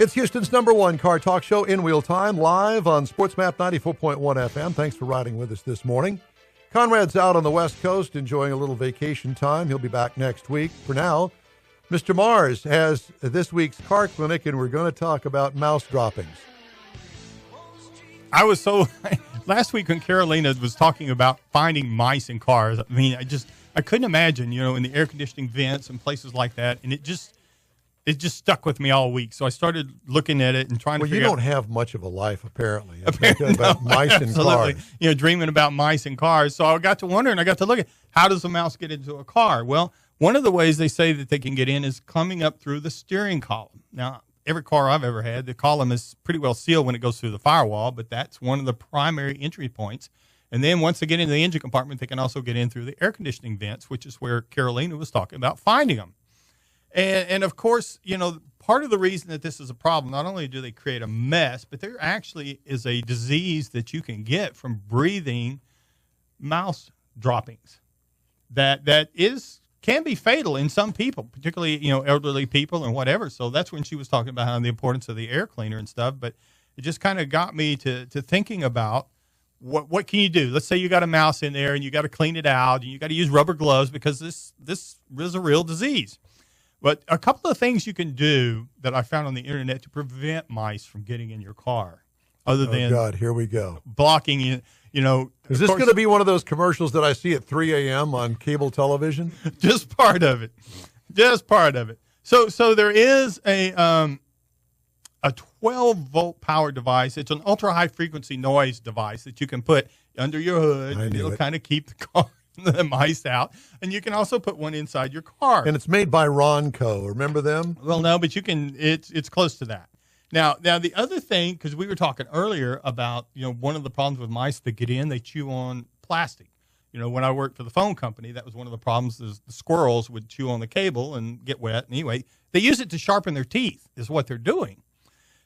It's Houston's #1 car talk show, In Wheel Time, live on SportsMap 94.1 FM. Thanks for riding with us this morning. Konrad's out on the West Coast enjoying a little vacation time. He'll be back next week. For now, Mr. Mars has this week's car clinic, and we're going to talk about mouse droppings. I was so last week when Carolina was talking about finding mice in cars. I mean, I couldn't imagine, in the air conditioning vents and places like that, and it just stuck with me all week. So I started looking at it and trying to figure out. Well, you don't have much of a life, apparently. About mice in cars. Dreaming about mice in cars. So I got to wonder, and I got to look at how does a mouse get into a car? Well, one of the ways they say that they can get in is coming up through the steering column. Now, every car I've ever had, the column is pretty well sealed when it goes through the firewall, but that's one of the primary entry points. And then once they get into the engine compartment, they can also get in through the air conditioning vents, which is where Carolina was talking about finding them. And of course, part of the reason that this is a problem, not only do they create a mess, but there actually is a disease that you can get from breathing mouse droppings that can be fatal in some people, particularly, elderly people and whatever. So that's when she was talking about how the importance of the air cleaner and stuff. But it just kind of got me to thinking about what can you do? Let's say you got a mouse in there and you got to clean it out and you got to use rubber gloves because this is a real disease. But a couple of things you can do that I found on the internet to prevent mice from getting in your car, other than God, here we go, blocking you. Is this going to be one of those commercials that I see at 3 a.m. on cable television? Just part of it. So there is a 12-volt power device. It's an ultra-high frequency noise device that you can put under your hood, and it'll kind of keep the mice out. And you can also put one inside your car. And it's made by Ronco. Remember them? Well, no, but you can. It's close to that. Now the other thing, because we were talking earlier about, one of the problems with mice that get in, they chew on plastic. When I worked for the phone company, that was one of the problems, is the squirrels would chew on the cable and get wet. Anyway, they use it to sharpen their teeth is what they're doing.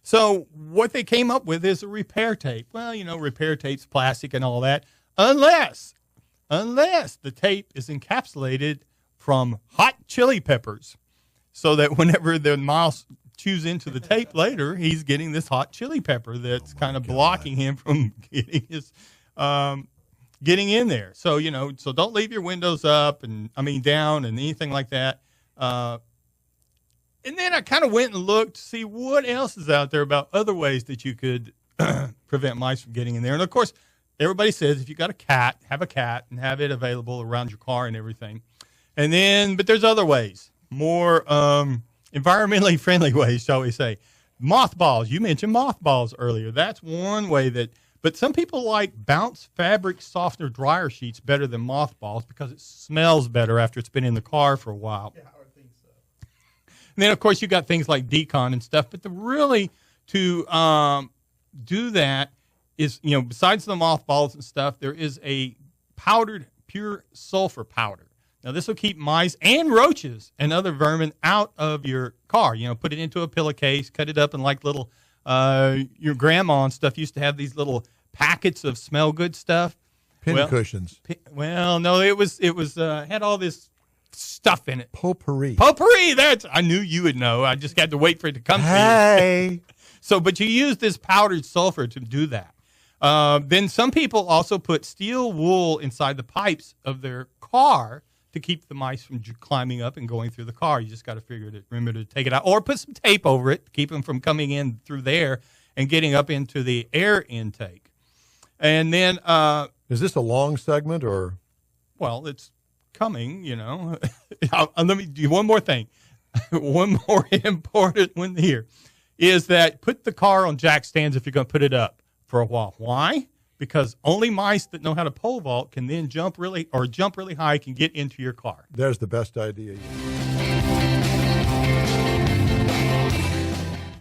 So what they came up with is a repair tape. Well, repair tape's plastic and all that, unless the tape is encapsulated from hot chili peppers, so that whenever the mouse chews into the tape later, he's getting this hot chili pepper that's kind of blocking him from getting in there. So, so don't leave your windows up down and anything like that. And then I kind of went and looked to see what else is out there about other ways that you could prevent mice from getting in there. And of course, everybody says if you got a cat, have a cat and have it available around your car and everything. And then, but there's other ways, more environmentally friendly ways, shall we say. Mothballs. You mentioned mothballs earlier. That's one way but some people like bounce fabric softener dryer sheets better than mothballs because it smells better after it's been in the car for a while. Yeah, I would think so. And then, of course, you got things like decon and stuff. But to do that is, besides the mothballs and stuff, there is a powdered pure sulfur powder. Now, this will keep mice and roaches and other vermin out of your car. Put it into a pillowcase, cut it up in like little, your grandma and stuff used to have these little packets of smell good stuff. Pin cushions. No, it was had all this stuff in it. Potpourri. I knew you would know. I just had to wait for it to come to you. So, but you use this powdered sulfur to do that. Then some people also put steel wool inside the pipes of their car to keep the mice from climbing up and going through the car. You just got to remember to take it out, or put some tape over it to keep them from coming in through there and getting up into the air intake. And then, is this a long segment or? Well, it's coming. Let me do one more thing. One more important one here is that put the car on jack stands if you're going to put it up for a while. Why? Because only mice that know how to pole vault can then jump really high can get into your car. There's the best idea.